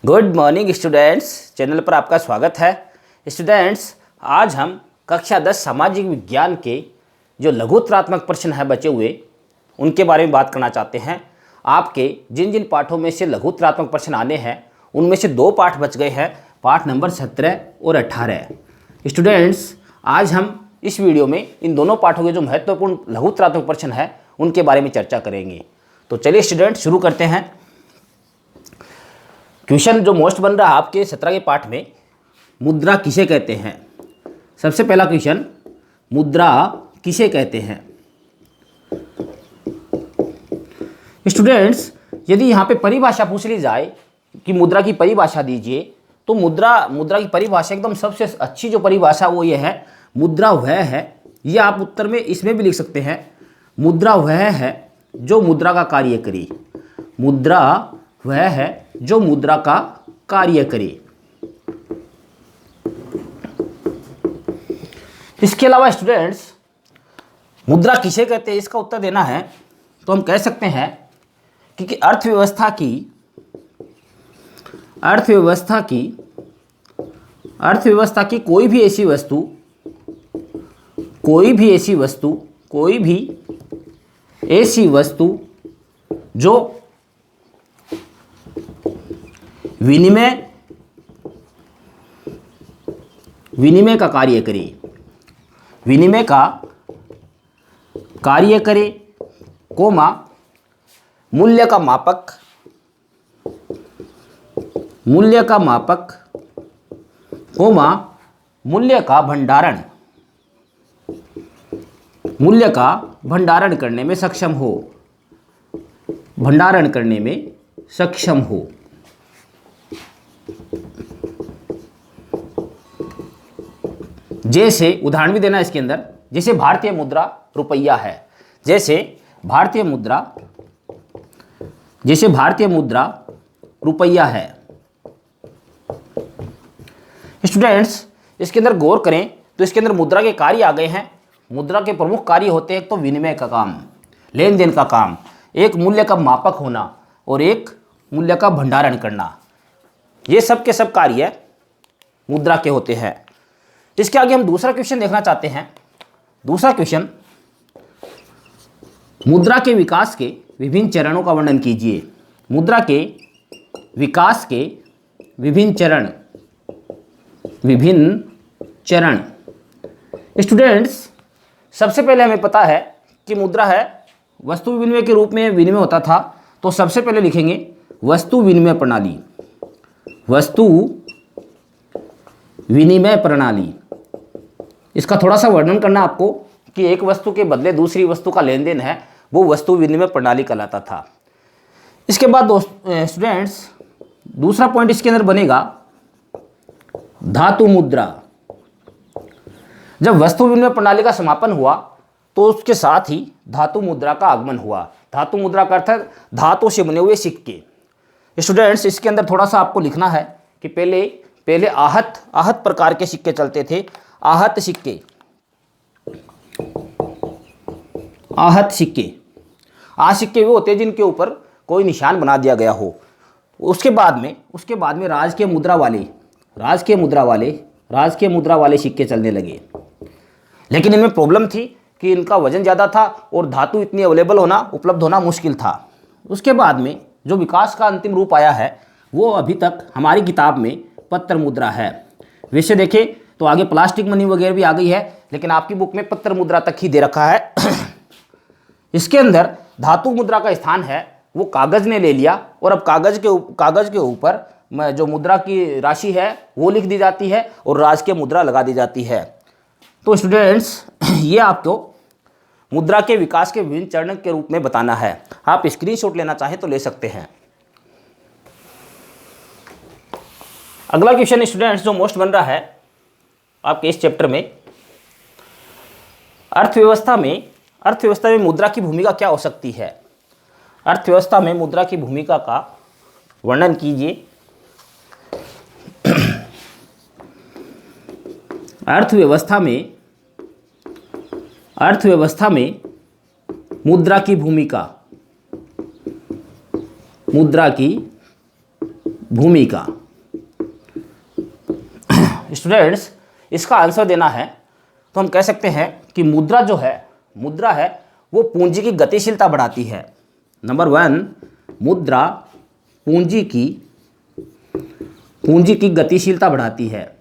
Good morning students, channel पर आपका स्वागत है। स्टूडेंट्स, आज हम कक्षा 10 सामाजिक विज्ञान के जो लघुत्तरात्मक प्रश्न है बचे हुए उनके बारे में बात करना चाहते हैं। आपके जिन जिन पाठों में से लघुत्तरात्मक प्रश्न आने हैं उनमें से दो पाठ बच गए हैं, पाठ नंबर 17 और 18। स्टूडेंट्स, आज हम इस वीडियो में इन दोनों पाठों के जो महत्वपूर्ण लघुत्तरात्मक प्रश्न है उनके बारे में चर्चा करेंगे। तो चलिए स्टूडेंट्स, शुरू करते हैं। क्वेश्चन जो मोस्ट बन रहा है आपके 17 के पाठ में, मुद्रा किसे कहते हैं। सबसे पहला क्वेश्चन, मुद्रा किसे कहते हैं। स्टूडेंट्स, यदि यहाँ पे परिभाषा पूछ ली जाए कि मुद्रा की परिभाषा दीजिए, तो मुद्रा की परिभाषा एकदम सबसे अच्छी जो परिभाषा वो ये है, मुद्रा वह है, ये आप उत्तर में इसमें भी लिख सकते हैं, मुद्रा वह है जो मुद्रा का कार्य करे। मुद्रा वह है जो मुद्रा का कार्य करे। इसके अलावा स्टूडेंट्स, मुद्रा किसे कहते हैं इसका उत्तर देना है तो हम कह सकते हैं कि अर्थव्यवस्था की कोई भी ऐसी वस्तु जो विनिमय का कार्य करे, कोमा मूल्य का मापक, कोमा मूल्य का भंडारण करने में सक्षम हो। जैसे उदाहरण भी देना इसके अंदर, जैसे भारतीय मुद्रा रुपया है, जैसे भारतीय मुद्रा रुपया है। स्टूडेंट्स, इसके अंदर गौर करें तो इसके अंदर मुद्रा के कार्य आ गए हैं। मुद्रा के प्रमुख कार्य होते हैं, एक तो विनिमय का काम, लेन देन का काम, एक मूल्य का मापक होना और एक मूल्य का भंडारण करना। ये सब के सब कार्य मुद्रा के होते हैं। इसके आगे हम दूसरा क्वेश्चन देखना चाहते हैं। दूसरा क्वेश्चन, मुद्रा के विकास के विभिन्न चरणों का वर्णन कीजिए। मुद्रा के विकास के विभिन्न चरण। स्टूडेंट्स, सबसे पहले हमें पता है कि मुद्रा है वस्तु विनिमय के रूप में विनिमय होता था, तो सबसे पहले लिखेंगे वस्तु विनिमय प्रणाली। इसका थोड़ा सा वर्णन करना आपको कि एक वस्तु के बदले दूसरी वस्तु का लेन देन है, वो वस्तु विनिमय प्रणाली कहलाता था। इसके बाद स्टूडेंट्स, दूसरा पॉइंट इसके अंदर बनेगा धातु मुद्रा। जब वस्तु विनिमय प्रणाली का समापन हुआ तो उसके साथ ही धातु मुद्रा का आगमन हुआ। धातु मुद्रा का अर्थ है धातु से बने हुए सिक्के। स्टूडेंट्स, इसके अंदर थोड़ा सा आपको लिखना है कि पहले आहत प्रकार के सिक्के चलते थे। आहत सिक्के वो होते हैं जिनके ऊपर कोई निशान बना दिया गया हो। उसके बाद में राजकीय मुद्रा वाले सिक्के चलने लगे। लेकिन इनमें प्रॉब्लम थी कि इनका वजन ज़्यादा था और धातु इतनी उपलब्ध होना मुश्किल था। उसके बाद में जो विकास का अंतिम रूप आया है वो अभी तक हमारी किताब में पत्र मुद्रा है। वैसे देखें तो आगे प्लास्टिक मनी वगैरह भी आ गई है, लेकिन आपकी बुक में पत्र मुद्रा तक ही दे रखा है। इसके अंदर धातु मुद्रा का स्थान है वो कागज़ ने ले लिया और अब कागज़ के ऊपर जो मुद्रा की राशि है वो लिख दी जाती है और राजकीय मुद्रा लगा दी जाती है। तो स्टूडेंट्स, ये आपको मुद्रा के विकास के विभिन्न चरण के रूप में बताना है। आप स्क्रीनशॉट लेना चाहें तो ले सकते हैं। अगला क्वेश्चन स्टूडेंट्स जो मोस्ट बन रहा है आपके इस चैप्टर में, अर्थव्यवस्था में मुद्रा की भूमिका क्या हो सकती है। अर्थव्यवस्था में मुद्रा की भूमिका का वर्णन कीजिए। अर्थव्यवस्था में मुद्रा की भूमिका। स्टूडेंट्स, इसका आंसर देना है तो हम कह सकते हैं कि मुद्रा जो है, मुद्रा है वो पूंजी की गतिशीलता बढ़ाती है। नंबर 1, मुद्रा पूंजी की गतिशीलता बढ़ाती है,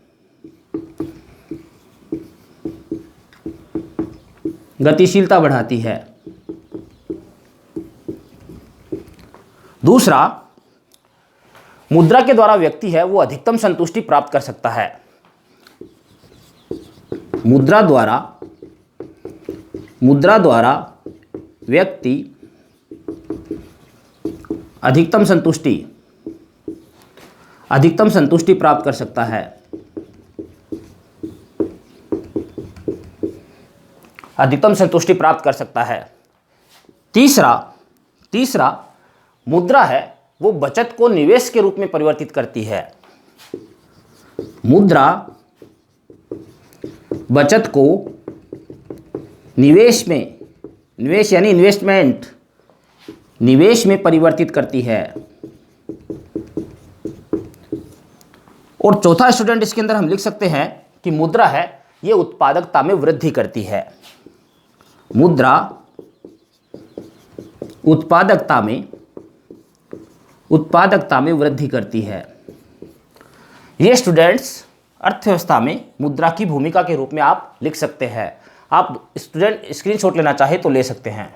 गतिशीलता बढ़ाती है। दूसरा, मुद्रा के द्वारा व्यक्ति है वो अधिकतम संतुष्टि प्राप्त कर सकता है। मुद्रा द्वारा व्यक्ति अधिकतम संतुष्टि प्राप्त कर सकता है। अधिकतम संतुष्टि प्राप्त कर सकता है। तीसरा, मुद्रा है वो बचत को निवेश के रूप में परिवर्तित करती है। मुद्रा बचत को निवेश यानी इन्वेस्टमेंट, निवेश में परिवर्तित करती है। और चौथा स्टूडेंट, इसके अंदर हम लिख सकते हैं कि मुद्रा है ये उत्पादकता में वृद्धि करती है। मुद्रा उत्पादकता में वृद्धि करती है। ये स्टूडेंट्स अर्थव्यवस्था में मुद्रा की भूमिका के रूप में आप लिख सकते हैं। आप स्टूडेंट स्क्रीनशॉट लेना चाहे तो ले सकते हैं।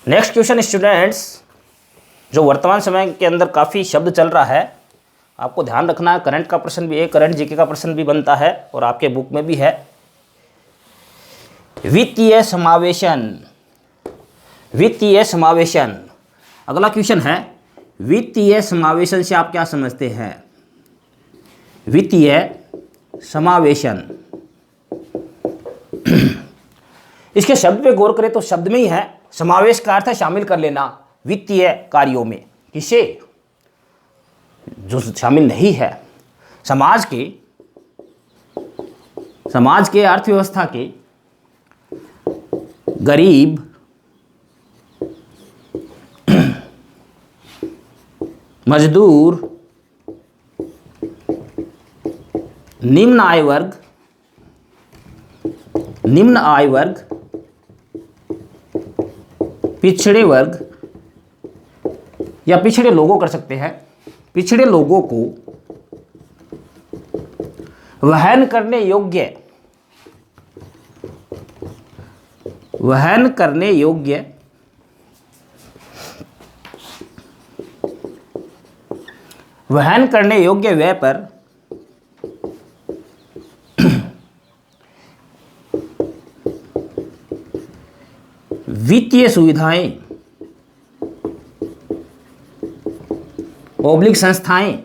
नेक्स्ट क्वेश्चन स्टूडेंट्स, जो वर्तमान समय के अंदर काफ़ी शब्द चल रहा है, आपको ध्यान रखना है। करंट का प्रश्न भी है, करंट जीके का प्रश्न भी बनता है और आपके बुक में भी है। वित्तीय समावेशन। अगला क्वेश्चन है, वित्तीय समावेशन से आप क्या समझते हैं? वित्तीय समावेशन, इसके शब्द पे गौर करें तो शब्द में ही है। समावेश का अर्थ है शामिल कर लेना वित्तीय कार्यों में। किसे? जो शामिल नहीं है। समाज के अर्थव्यवस्था के गरीब, मजदूर, निम्न आय वर्ग, पिछड़े वर्ग या पिछड़े लोगों कर सकते हैं। पिछड़े लोगों को वहन करने योग्य व्यय पर वित्तीय सुविधाएं / संस्थाएं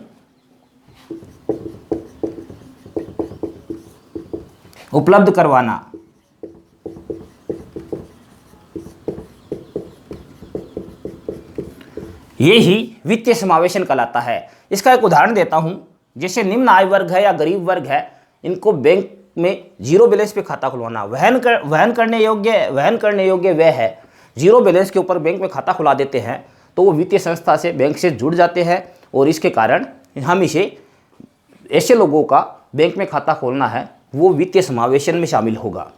उपलब्ध करवाना। ये ही वित्तीय समावेशन कहलाता है। इसका एक उदाहरण देता हूं। जैसे निम्न आय वर्ग है या गरीब वर्ग है, इनको बैंक में जीरो बैलेंस पे खाता खुलवाना। वहन करने योग्य वह है। जीरो बैलेंस के ऊपर बैंक में खाता खुला देते हैं तो वो वित्तीय संस्था से, बैंक से जुड़ जाते हैं और इसके कारण हम इसे, ऐसे लोगों का बैंक में खाता खोलना है वो वित्तीय समावेशन में शामिल होगा।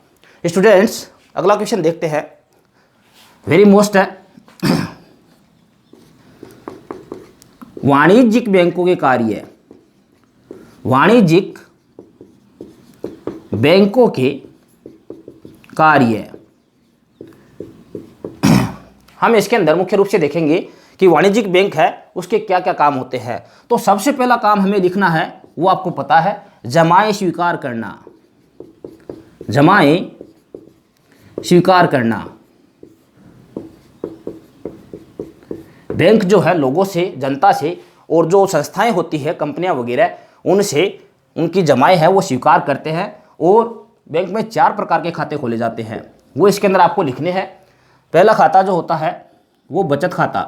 स्टूडेंट्स, अगला क्वेश्चन देखते हैं। वेरी मोस्ट है, वाणिज्यिक बैंकों के कार्य। वाणिज्यिक बैंकों के कार्य हम इसके अंदर मुख्य रूप से देखेंगे कि वाणिज्यिक बैंक है उसके क्या क्या काम होते हैं। तो सबसे पहला काम हमें लिखना है, वो आपको पता है, जमाएं स्वीकार करना। जमाएं स्वीकार करना। बैंक जो है लोगों से, जनता से और जो संस्थाएं होती है, कंपनियां वगैरह, उनसे उनकी जमाएं है वो स्वीकार करते हैं और बैंक में 4 प्रकार के खाते खोले जाते हैं। वो इसके अंदर आपको लिखने हैं। पहला खाता जो होता है वो बचत खाता,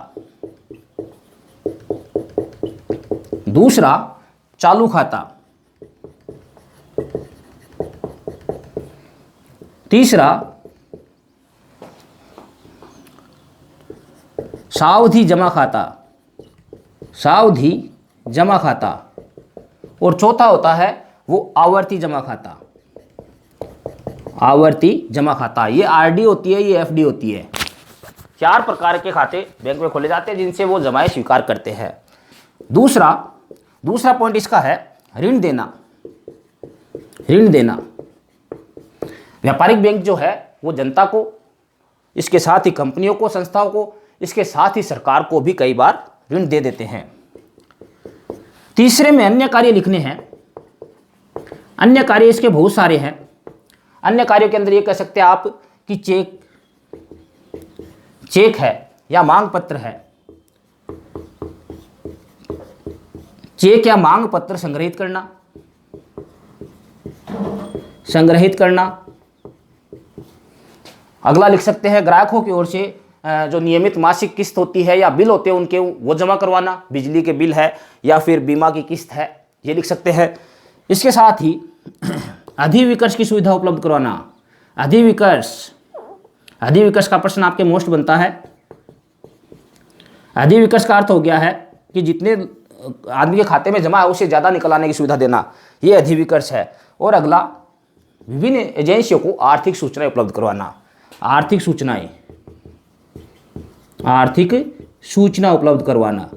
दूसरा चालू खाता, तीसरा सावधि जमा खाता, सावधि जमा खाता, और चौथा होता है वो आवर्ती जमा खाता। आवर्ती जमा खाता, ये आरडी होती है, ये एफडी होती है। 4 प्रकार के खाते बैंक में खोले जाते हैं जिनसे वो जमाएं स्वीकार करते हैं। दूसरा पॉइंट इसका है ऋण देना। ऋण देना, व्यापारिक बैंक जो है वो जनता को, इसके साथ ही कंपनियों को, संस्थाओं को, इसके साथ ही सरकार को भी कई बार ऋण दे देते हैं। तीसरे में अन्य कार्य लिखने हैं। अन्य कार्य इसके बहुत सारे हैं। अन्य कार्यों के अंदर ये कह सकते हैं आप कि चेक है या मांग पत्र है। चेक या मांग पत्र संग्रहित करना। अगला लिख सकते हैं ग्राहकों की ओर से जो नियमित मासिक किस्त होती है या बिल होते हैं उनके, वो जमा करवाना। बिजली के बिल है या फिर बीमा की किस्त है, ये लिख सकते हैं। इसके साथ ही अधिविकर्ष की सुविधा उपलब्ध करवाना। अधिविकर्ष का प्रश्न आपके मोस्ट बनता है। अधिविकर्ष का अर्थ हो गया है कि जितने आदमी के खाते में जमा है उससे ज़्यादा निकल आने की सुविधा देना, ये अधिविकर्ष है। और अगला विभिन्न एजेंसियों को आर्थिक सूचनाएं उपलब्ध करवाना। आर्थिक सूचना उपलब्ध करवाना,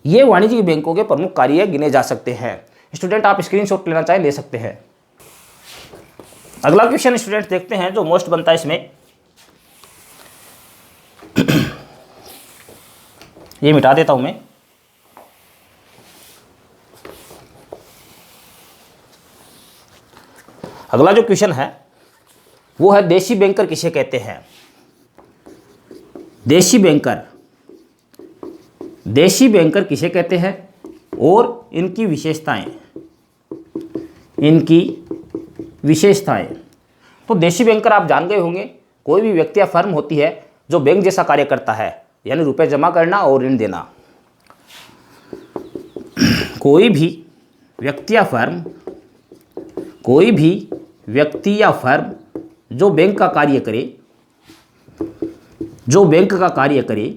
ये वाणिज्यिक बैंकों के प्रमुख कार्य गिने जा सकते हैं। स्टूडेंट आप स्क्रीनशॉट लेना चाहें ले सकते हैं। अगला क्वेश्चन स्टूडेंट देखते हैं जो मोस्ट बनता है इसमें। ये मिटा देता हूं मैं। अगला जो क्वेश्चन है वो है देशी बैंकर किसे कहते हैं। देशी बैंकर किसे कहते हैं और इनकी विशेषताएं। तो देशी बैंकर आप जान गए होंगे, कोई भी व्यक्ति या फर्म होती है जो बैंक जैसा कार्य करता है, यानी रुपए जमा करना और ऋण देना। कोई भी व्यक्ति या फर्म जो बैंक का कार्य करे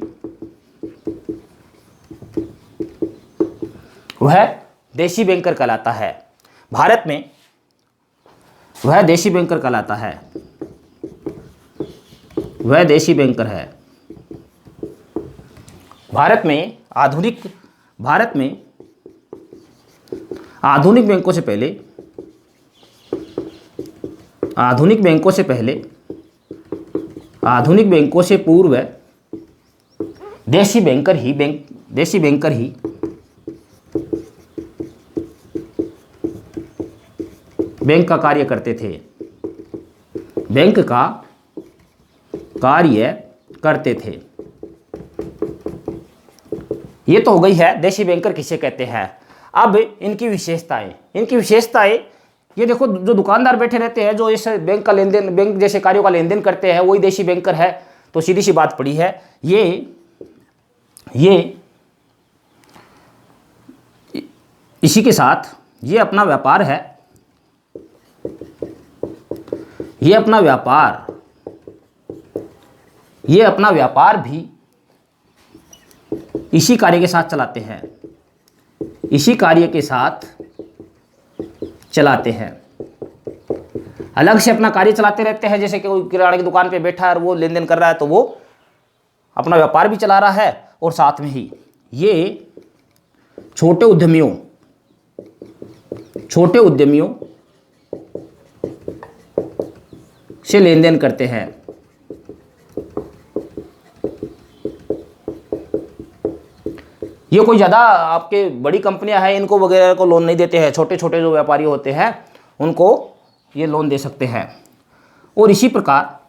वह देशी बैंकर कहलाता है। भारत में वह देशी बैंकर कहलाता है। वह देशी बैंकर है। भारत में आधुनिक बैंकों से पूर्व देशी बैंकर ही बैंक का कार्य करते थे। बैंक का कार्य करते थे। ये तो हो गई है देशी बैंकर किसे कहते हैं। अब इनकी विशेषताएं। ये देखो, जो दुकानदार बैठे रहते हैं जो इस बैंक जैसे कार्यों का लेन देन करते हैं वही देशी बैंकर है। तो सीधी सी बात पड़ी है, ये इसी के साथ ये अपना व्यापार है। ये अपना व्यापार भी इसी कार्य के साथ चलाते हैं। अलग से अपना कार्य चलाते रहते हैं। जैसे कि कोई किराने की दुकान पे बैठा है और वो लेन देन कर रहा है तो वो अपना व्यापार भी चला रहा है और साथ में ही ये छोटे उद्यमियों से लेन देन करते हैं। ये कोई ज़्यादा आपके बड़ी कंपनियां हैं इनको वगैरह को लोन नहीं देते हैं। छोटे छोटे जो व्यापारी होते हैं उनको ये लोन दे सकते हैं। और इसी प्रकार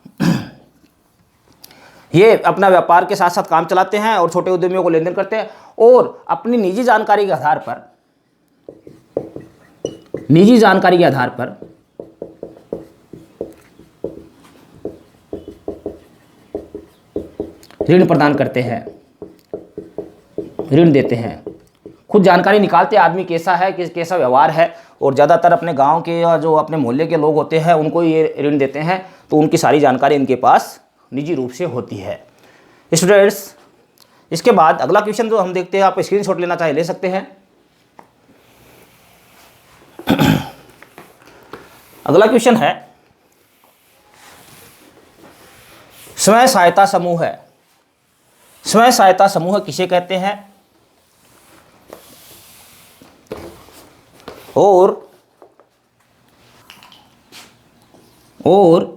ये अपना व्यापार के साथ साथ काम चलाते हैं और छोटे उद्यमियों को लेन देन करते हैं और अपनी निजी जानकारी के आधार पर ऋण प्रदान करते हैं, ऋण देते हैं। खुद जानकारी निकालते हैं आदमी कैसा है, कैसा व्यवहार है, और ज़्यादातर अपने गांव के या जो अपने मोहल्ले के लोग होते हैं उनको ये ऋण देते हैं। तो उनकी सारी जानकारी इनके पास निजी रूप से होती है। स्टूडेंट्स, इसके बाद अगला क्वेश्चन जो हम देखते हैं, आप स्क्रीनशॉट लेना चाहे ले सकते हैं। अगला क्वेश्चन है स्वयं सहायता समूह है। स्वयं सहायता समूह किसे कहते हैं और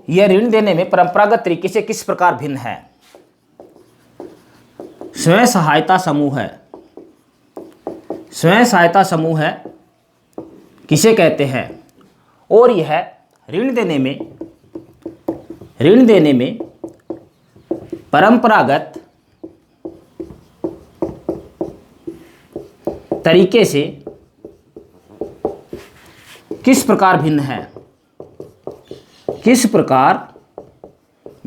यह ऋण देने में परंपरागत तरीके से किस प्रकार भिन्न है। स्वयं सहायता समूह है, स्वयं सहायता समूह है किसे कहते हैं और यह ऋण देने में परंपरागत तरीके से किस प्रकार भिन्न है, किस प्रकार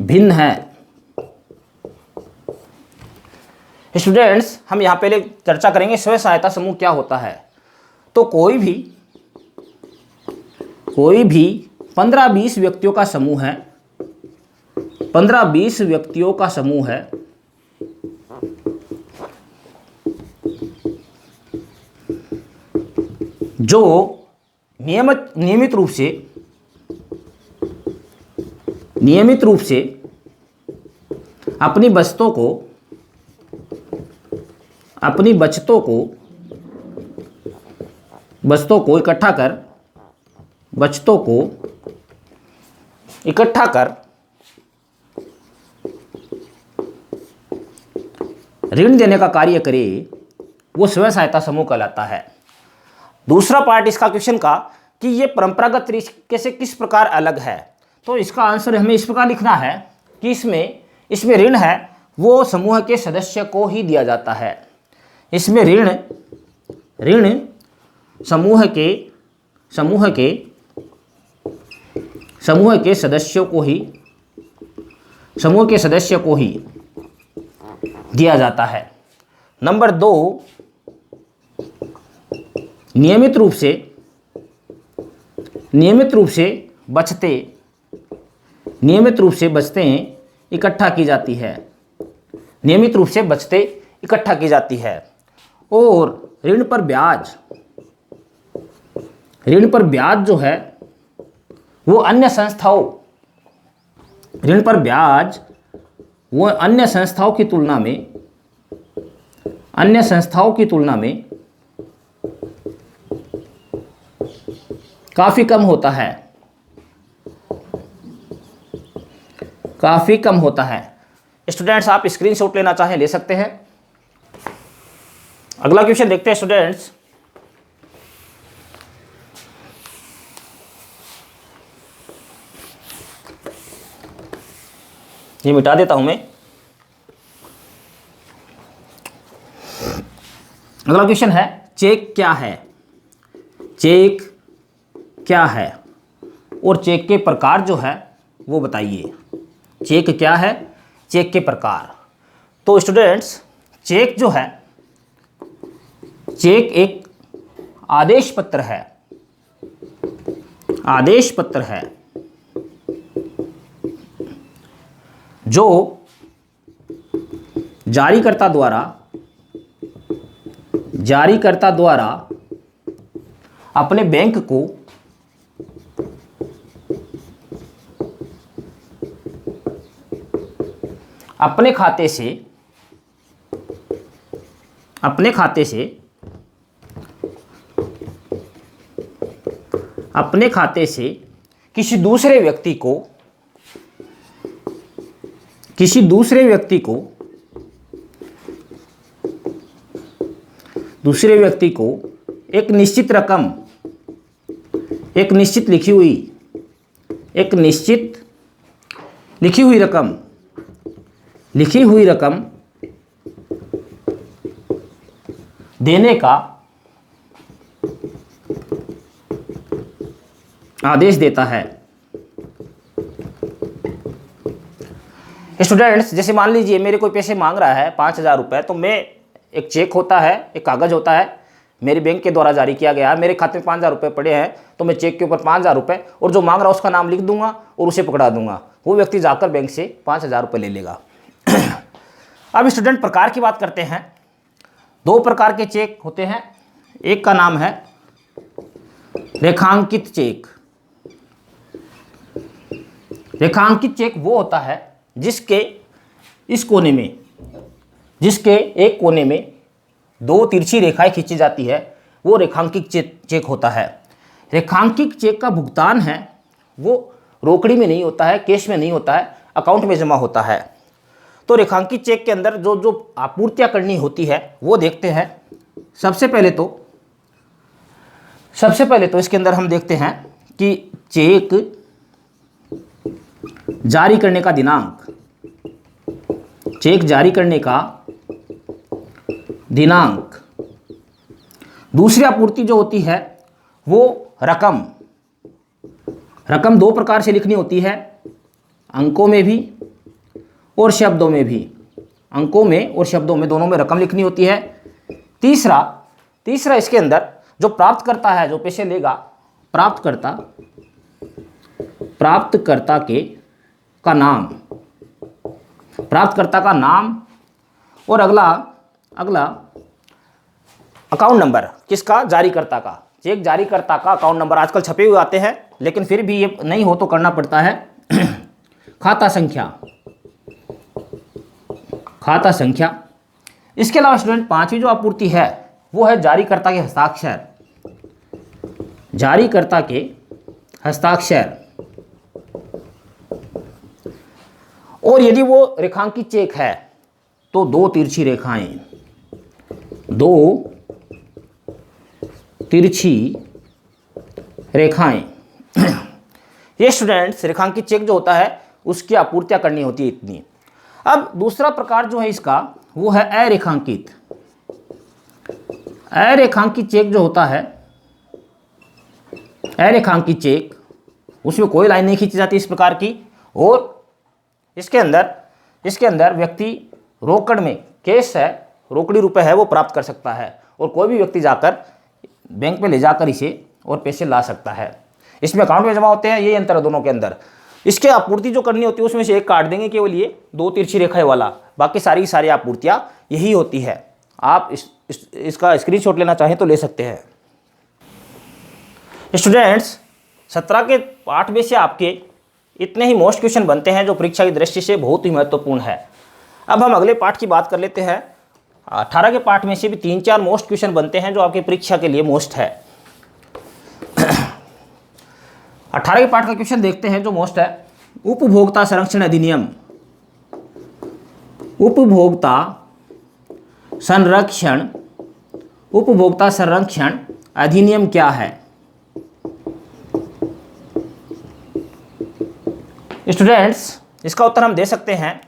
भिन्न है। स्टूडेंट्स, हम यहाँ पहले चर्चा करेंगे स्वयं सहायता समूह क्या होता है। तो कोई भी 15-20 व्यक्तियों का समूह है, 15-20 व्यक्तियों का समूह है जो नियमित रूप से अपनी बचतों को इकट्ठा कर ऋण देने का कार्य करे, वो स्वयं सहायता समूह कहलाता है। दूसरा पार्ट इसका क्वेश्चन का कि ये परंपरागत तरीके से किस प्रकार अलग है, तो इसका आंसर हमें इस प्रकार लिखना है कि इसमें ऋण है वो समूह के सदस्य को ही दिया जाता है। इसमें ऋण समूह के सदस्य को ही दिया जाता है। नंबर 2, नियमित रूप से बचतें इकट्ठा की जाती है, नियमित रूप से बचतें इकट्ठा की जाती है। और ऋण पर ब्याज जो है वो अन्य संस्थाओं की तुलना में काफी कम होता है। स्टूडेंट्स, आप स्क्रीनशॉट लेना चाहें ले सकते हैं। अगला क्वेश्चन देखते हैं स्टूडेंट्स। ये मिटा देता हूं मैं। अगला क्वेश्चन है चेक क्या है। चेक क्या है और चेक के प्रकार जो है वो बताइए। चेक क्या है, चेक के प्रकार। तो स्टूडेंट्स, चेक जो है, चेक एक आदेश पत्र है जो जारीकर्ता द्वारा अपने बैंक को अपने खाते से किसी दूसरे व्यक्ति को एक निश्चित लिखी हुई रकम देने का आदेश देता है। स्टूडेंट्स, जैसे मान लीजिए मेरे कोई पैसे मांग रहा है 5,000 रुपये, तो मैं एक चेक होता है, एक कागज़ होता है, मेरे बैंक के द्वारा जारी किया गया है, मेरे खाते में 5,000 रुपये पड़े हैं, तो मैं चेक के ऊपर 5,000 रुपये और जो मांग रहा है उसका नाम लिख दूंगा और उसे पकड़ा दूंगा। वो व्यक्ति जाकर बैंक से 5,000 रुपये ले लेगा। अब स्टूडेंट प्रकार की बात करते हैं। दो प्रकार के चेक होते हैं, एक का नाम है रेखांकित चेक। रेखांकित चेक वो होता है जिसके एक कोने में दो तिरछी रेखाएं खींची जाती है, वो रेखांकित चेक होता है। रेखांकित चेक का भुगतान है वो रोकड़ी में नहीं होता है, कैश में नहीं होता है, अकाउंट में जमा होता है। तो रेखांकित चेक के अंदर जो जो आपूर्तियां करनी होती है वो देखते हैं। सबसे पहले तो इसके अंदर हम देखते हैं कि चेक जारी करने का दिनांक, चेक जारी करने का दिनांक। दूसरी आपूर्ति जो होती है वो रकम दो प्रकार से लिखनी होती है, अंकों में भी और शब्दों में भी। अंकों में और शब्दों में दोनों में रकम लिखनी होती है। तीसरा इसके अंदर जो प्राप्त करता है, जो पैसे लेगा, प्राप्तकर्ता का नाम और अगला अकाउंट नंबर, किसका? जारीकर्ता का। चेक जारीकर्ता का अकाउंट नंबर आजकल छपे हुए आते हैं, लेकिन फिर भी ये नहीं हो तो करना पड़ता है। खाता संख्या। इसके अलावा स्टूडेंट पांचवी जो आपूर्ति है वो है जारीकर्ता के हस्ताक्षर। और यदि वो रेखांकित चेक है तो दो तिरछी रेखाएं। ये स्टूडेंट्स रेखांकित चेक जो होता है उसकी आपूर्तियां करनी होती है इतनी। अब दूसरा प्रकार जो है इसका वो है अरेखांकित। अरेखांकित चेक जो होता है, अरेखांकित चेक, उसमें कोई लाइन नहीं खींची जाती इस प्रकार की, और इसके अंदर व्यक्ति रोकड़ में, कैश है, रोकड़ी रुपए है, वो प्राप्त कर सकता है, और कोई भी व्यक्ति जाकर बैंक में ले जाकर इसे और पैसे ला सकता है। इसमें अकाउंट में जमा होते हैं, ये अंतर है दोनों के अंदर। इसके आपूर्ति जो करनी होती है उसमें से एक काट देंगे केवल ये दो तिरछी रेखाएं वाला, बाकी सारी आपूर्तियां यही होती है। आप इसका स्क्रीनशॉट लेना चाहें तो ले सकते हैं। स्टूडेंट्स 17 के पाठ में से आपके इतने ही मोस्ट क्वेश्चन बनते हैं जो परीक्षा की दृष्टि से बहुत ही महत्वपूर्ण है। अब हम अगले पाठ की बात कर लेते हैं। 18 के पाठ में से भी 3-4 मोस्ट क्वेश्चन बनते हैं जो आपकी परीक्षा के लिए मोस्ट है। 18 के पाठ का क्वेश्चन देखते हैं जो मोस्ट है। उपभोक्ता संरक्षण अधिनियम। उपभोक्ता संरक्षण अधिनियम क्या है? स्टूडेंट्स इसका उत्तर हम दे सकते हैं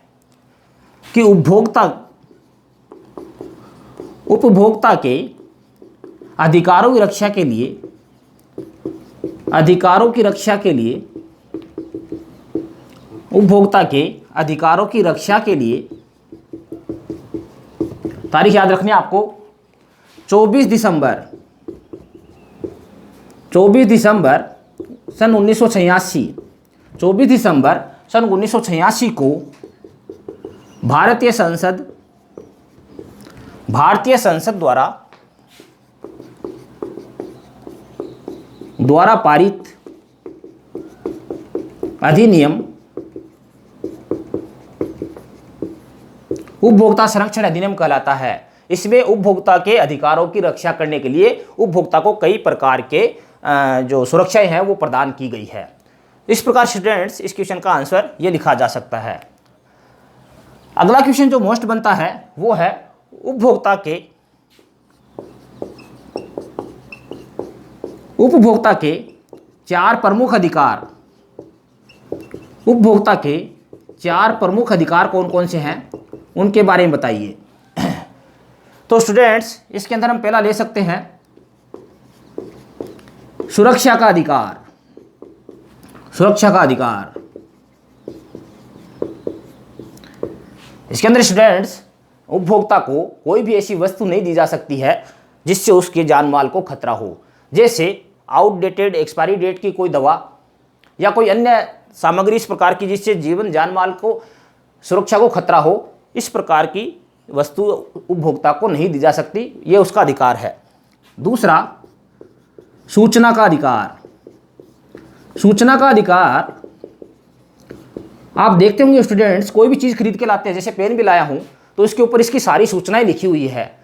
कि उपभोक्ता के अधिकारों की रक्षा के लिए उपभोक्ता के अधिकारों की रक्षा के लिए, तारीख याद रखनी है आपको, 24 दिसंबर सन 1986, 24 दिसंबर सन 1986 को भारतीय संसद द्वारा पारित अधिनियम उपभोक्ता संरक्षण अधिनियम कहलाता है। इसमें उपभोक्ता के अधिकारों की रक्षा करने के लिए उपभोक्ता को कई प्रकार के जो सुरक्षाएं हैं वो प्रदान की गई है। इस प्रकार स्टूडेंट्स इस क्वेश्चन का आंसर ये लिखा जा सकता है। अगला क्वेश्चन जो मोस्ट बनता है वो है उपभोक्ता के 4 प्रमुख अधिकार। उपभोक्ता के 4 प्रमुख अधिकार कौन कौन से हैं उनके बारे में बताइए। तो स्टूडेंट्स इसके अंदर हम पहला ले सकते हैं सुरक्षा का अधिकार। इसके अंदर स्टूडेंट्स उपभोक्ता को कोई भी ऐसी वस्तु नहीं दी जा सकती है जिससे उसके जान माल को खतरा हो, जैसे आउटडेटेड एक्सपायरी डेट की कोई दवा या कोई अन्य सामग्री इस प्रकार की जिससे जीवन जान माल को सुरक्षा को खतरा हो, इस प्रकार की वस्तु उपभोक्ता को नहीं दी जा सकती, ये उसका अधिकार है। दूसरा, सूचना का अधिकार। सूचना का अधिकार, आप देखते होंगे स्टूडेंट्स, कोई भी चीज़ खरीद के लाते हैं, जैसे पेन भी लाया हूँ तो इसके ऊपर इसकी सारी सूचनाएं लिखी हुई है,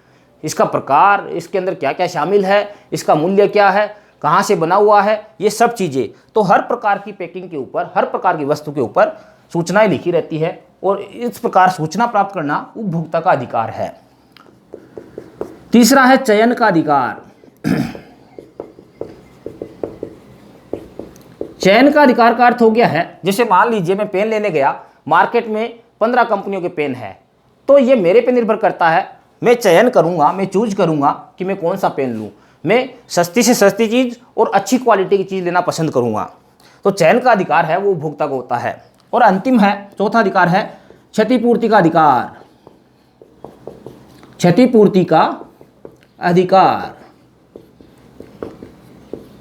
इसका प्रकार, इसके अंदर क्या क्या शामिल है, इसका मूल्य क्या है, कहाँ से बना हुआ है, ये सब चीज़ें। तो हर प्रकार की पैकिंग के ऊपर, हर प्रकार की वस्तु के ऊपर सूचनाएं लिखी रहती है और इस प्रकार सूचना प्राप्त करना उपभोक्ता का अधिकार है। तीसरा है चयन का अधिकार। चयन का अधिकार का अर्थ हो गया है, जैसे मान लीजिए मैं पेन लेने गया, मार्केट में 15 कंपनियों के पेन है, तो ये मेरे पे निर्भर करता है, मैं चयन करूंगा, मैं चूज करूंगा कि मैं कौन सा पेन लूं। मैं सस्ती से सस्ती चीज़ और अच्छी क्वालिटी की चीज़ लेना पसंद करूंगा। तो चयन का अधिकार है वो उपभोक्ता को होता है। और अंतिम है, चौथा अधिकार है क्षतिपूर्ति का अधिकार। क्षतिपूर्ति का अधिकार,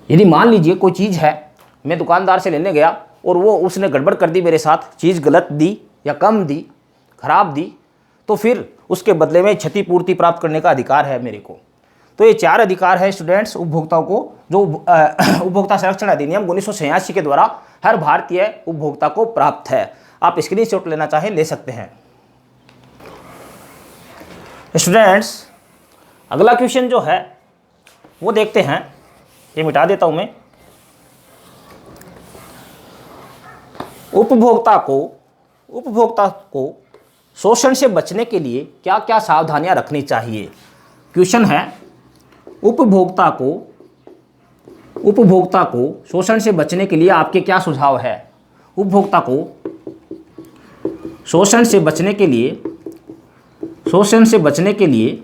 यदि मान लीजिए कोई चीज़ है, मैं दुकानदार से लेने गया और वो उसने गड़बड़ कर दी मेरे साथ, चीज़ गलत दी या कम दी, खराब दी, तो फिर उसके बदले में क्षतिपूर्ति प्राप्त करने का अधिकार है मेरे को। तो ये 4 अधिकार है स्टूडेंट्स उपभोक्ताओं को, जो उपभोक्ता संरक्षण अधिनियम 1986 के द्वारा हर भारतीय उपभोक्ता को प्राप्त है। आप स्क्रीनशॉट लेना चाहें ले सकते हैं। स्टूडेंट्स, अगला क्वेश्चन जो है वो देखते हैं, ये मिटा देता हूं मैं। उपभोक्ता को शोषण से बचने के लिए क्या क्या सावधानियां रखनी चाहिए। क्वेश्चन है, उपभोक्ता को शोषण से बचने के लिए आपके क्या सुझाव है। उपभोक्ता को शोषण से बचने के लिए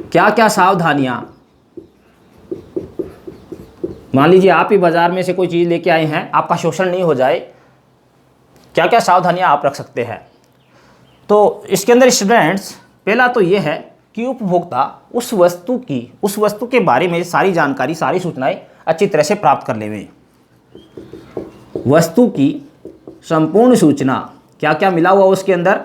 क्या क्या सावधानियां, मान लीजिए आप ही बाजार में से कोई चीज़ लेके आए हैं, आपका शोषण नहीं हो जाए, क्या क्या सावधानियां आप रख सकते हैं। तो इसके अंदर स्टूडेंट्स, पहला तो ये है कि उपभोक्ता उस वस्तु के बारे में सारी जानकारी, सारी सूचनाएं अच्छी तरह से प्राप्त कर लेवे। वस्तु की संपूर्ण सूचना, क्या क्या मिला हुआ उसके अंदर,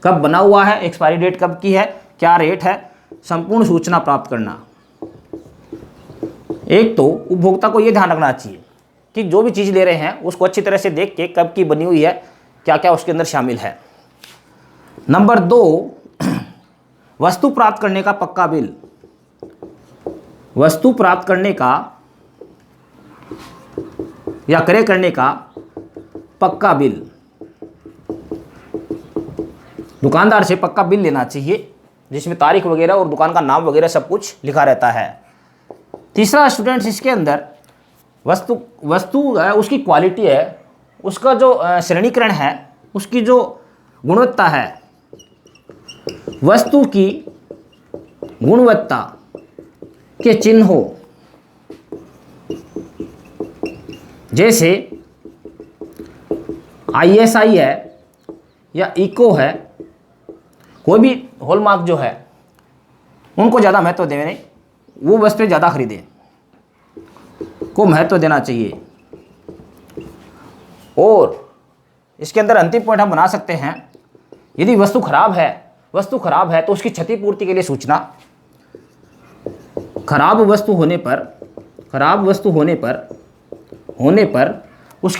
कब बना हुआ है, एक्सपायरी डेट कब की है, क्या रेट है, संपूर्ण सूचना प्राप्त करना। एक तो उपभोक्ता को यह ध्यान रखना चाहिए कि जो भी चीज़ ले रहे हैं उसको अच्छी तरह से देख के कब की बनी हुई है, क्या क्या उसके अंदर शामिल है। नंबर 2, वस्तु प्राप्त करने का पक्का बिल। वस्तु प्राप्त करने का या क्रय करने का पक्का बिल, दुकानदार से पक्का बिल लेना चाहिए जिसमें तारीख वगैरह और दुकान का नाम वगैरह सब कुछ लिखा रहता है। तीसरा स्टूडेंट्स, इसके अंदर वस्तु है, उसकी क्वालिटी है, उसका जो श्रेणीकरण है, उसकी जो गुणवत्ता है, वस्तु की गुणवत्ता के चिन्हों, जैसे ISI है या इको है, कोई भी हॉलमार्क जो है, उनको ज़्यादा महत्व दें, वो वस्तुएं ज़्यादा खरीदें, को महत्व देना चाहिए। और इसके अंदर अंतिम पॉइंट हम बना सकते हैं, यदि वस्तु खराब है तो उसकी क्षतिपूर्ति के लिए सूचना। खराब वस्तु होने पर उसकी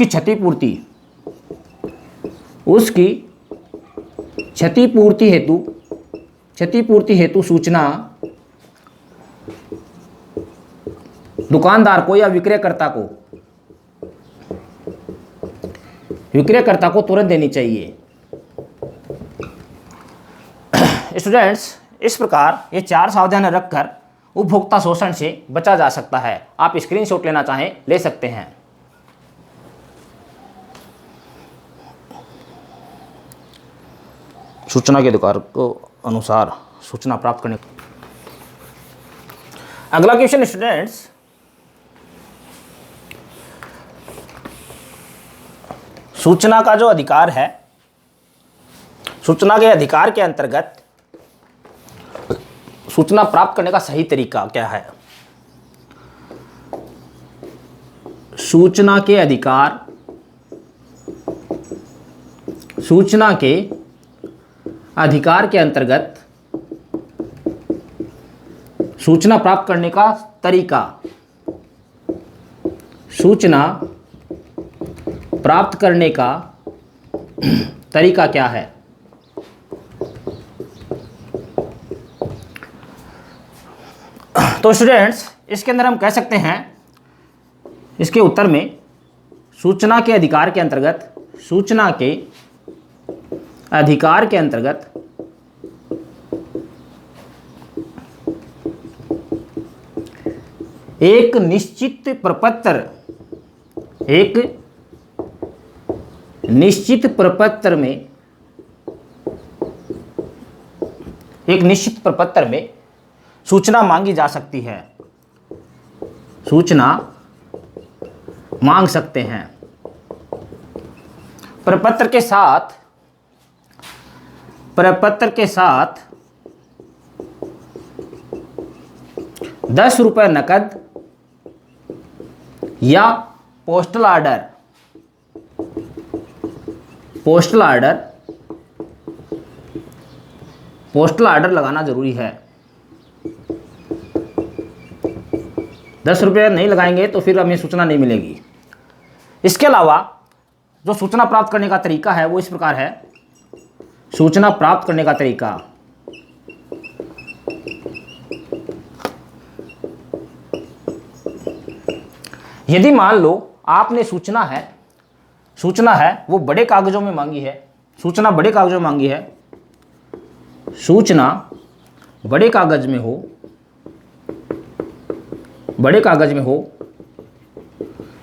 क्षतिपूर्ति हेतु सूचना दुकानदार को या विक्रेता को तुरंत देनी चाहिए। स्टूडेंट्स, इस प्रकार ये 4 सावधानियां रखकर उपभोक्ता शोषण से बचा जा सकता है। आप स्क्रीनशॉट लेना चाहें ले सकते हैं। सूचना के अधिकार को अनुसार सूचना प्राप्त करने। अगला क्वेश्चन स्टूडेंट्स, सूचना का जो अधिकार है, सूचना के अधिकार के अंतर्गत सूचना प्राप्त करने का सही तरीका क्या है। सूचना के अधिकार सूचना के अधिकार के अंतर्गत सूचना प्राप्त करने का तरीका, सूचना प्राप्त करने का तरीका क्या है? तो स्टूडेंट्स, इसके अंदर हम कह सकते हैं, इसके उत्तर में सूचना के अधिकार के अंतर्गत, सूचना के अधिकार के अंतर्गत एक निश्चित प्रपत्र, एक निश्चित प्रपत्र में, एक निश्चित प्रपत्र में सूचना मांगी जा सकती है, सूचना मांग सकते हैं। प्रपत्र के साथ 10 रुपये नकद या पोस्टल ऑर्डर, पोस्टल ऑर्डर लगाना जरूरी है। 10 रुपये नहीं लगाएंगे तो फिर हमें सूचना नहीं मिलेगी। इसके अलावा जो सूचना प्राप्त करने का तरीका है वो इस प्रकार है। सूचना प्राप्त करने का तरीका, यदि मान लो आपने सूचना है वो बड़े कागजों में मांगी है, सूचना बड़े कागजों में मांगी है, सूचना बड़े कागज में हो, बड़े कागज में हो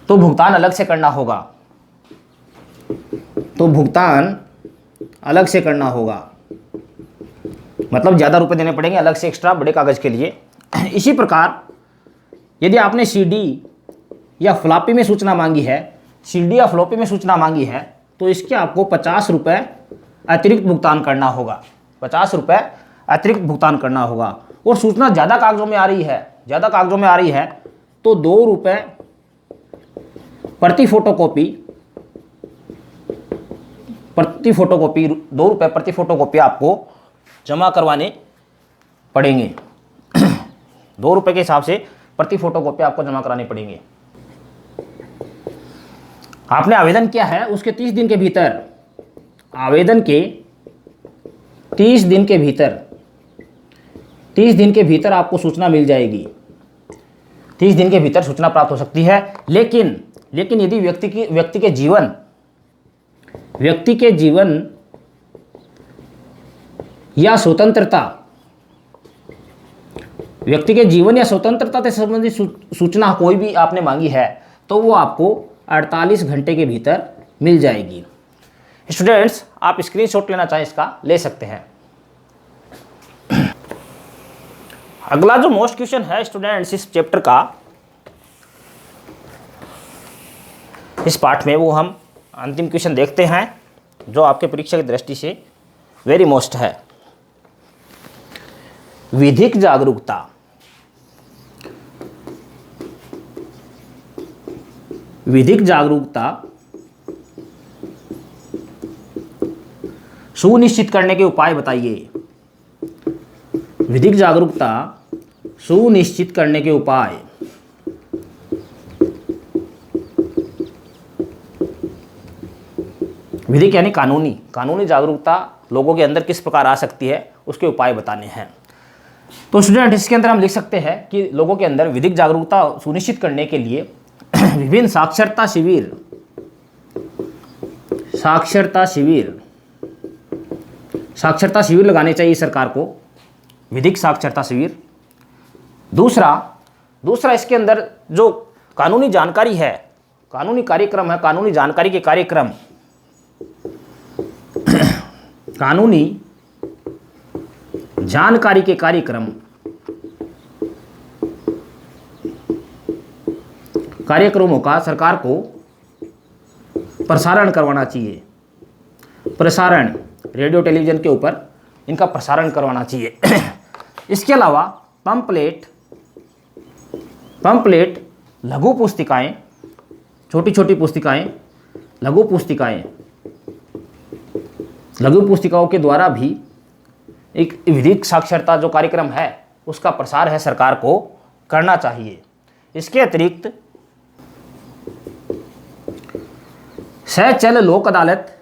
तो भुगतान अलग से करना होगा, तो भुगतान अलग से करना होगा, मतलब ज़्यादा रुपए देने पड़ेंगे अलग से एक्स्ट्रा बड़े कागज के लिए। इसी प्रकार यदि आपने सीडी या फ्लॉपी में सूचना मांगी है, सीडी या फ्लॉपी में सूचना मांगी है, तो इसके आपको 50 रुपये अतिरिक्त भुगतान करना होगा, 50 रुपये अतिरिक्त भुगतान करना होगा। और सूचना ज़्यादा कागजों में आ रही है, ज़्यादा कागजों में आ रही है तो 2 रुपये प्रति फोटोकॉपी, 2 रुपये प्रति फोटोकॉपी आपको जमा करवाने पड़ेंगे। 2 रुपये के हिसाब से प्रति फोटोकॉपी आपको जमा करानी पड़ेंगे। आपने आवेदन किया है उसके 30 दिन के भीतर, आवेदन के 30 दिन के भीतर, 30 दिन के भीतर आपको सूचना मिल जाएगी, 30 दिन के भीतर सूचना प्राप्त हो सकती है। लेकिन यदि व्यक्ति के जीवन या स्वतंत्रता, व्यक्ति के जीवन या स्वतंत्रता से संबंधित सूचना कोई भी आपने मांगी है तो वो आपको 48 घंटे के भीतर मिल जाएगी। स्टूडेंट्स, आप स्क्रीनशॉट लेना चाहें इसका ले सकते हैं। अगला जो मोस्ट क्वेश्चन है स्टूडेंट्स इस चैप्टर का, इस पार्ट में, वो हम अंतिम क्वेश्चन देखते हैं जो आपके परीक्षा की दृष्टि से वेरी मोस्ट है। विधिक जागरूकता, विधिक जागरूकता सुनिश्चित करने के उपाय बताइए। विधिक जागरूकता सुनिश्चित करने के उपाय। विधिक यानी कानूनी जागरूकता लोगों के अंदर किस प्रकार आ सकती है उसके उपाय बताने हैं। तो स्टूडेंट, इसके अंदर हम लिख सकते हैं कि लोगों के अंदर विधिक जागरूकता सुनिश्चित करने के लिए विभिन्न साक्षरता शिविर लगाने चाहिए सरकार को, विधिक साक्षरता शिविर। दूसरा इसके अंदर जो कानूनी जानकारी है, कानूनी कार्यक्रम है, कानूनी जानकारी के कार्यक्रम, कानूनी जानकारी के कार्यक्रमों का सरकार को प्रसारण करवाना चाहिए। प्रसारण, रेडियो टेलीविज़न के ऊपर इनका प्रसारण करवाना चाहिए। इसके अलावा पंपलेट, लघु पुस्तिकाएं, छोटी छोटी पुस्तिकाएं, लघु पुस्तिकाएं लघु पुस्तिकाओं के द्वारा भी एक विधिक साक्षरता जो कार्यक्रम है उसका प्रसार है सरकार को करना चाहिए। इसके अतिरिक्त सहचल लोक अदालत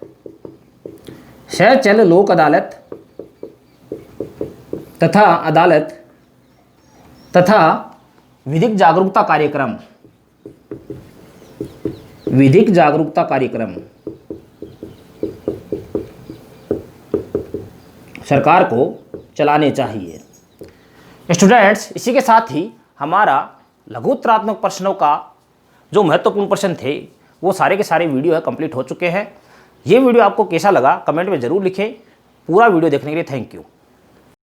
तथा विधिक जागरूकता कार्यक्रम सरकार को चलाने चाहिए। स्टूडेंट्स, इसी के साथ ही हमारा लघुत्तरात्मक प्रश्नों का जो महत्वपूर्ण प्रश्न थे वो सारे के सारे वीडियो है कंप्लीट हो चुके हैं। ये वीडियो आपको कैसा लगा कमेंट में ज़रूर लिखें। पूरा वीडियो देखने के लिए थैंक यू।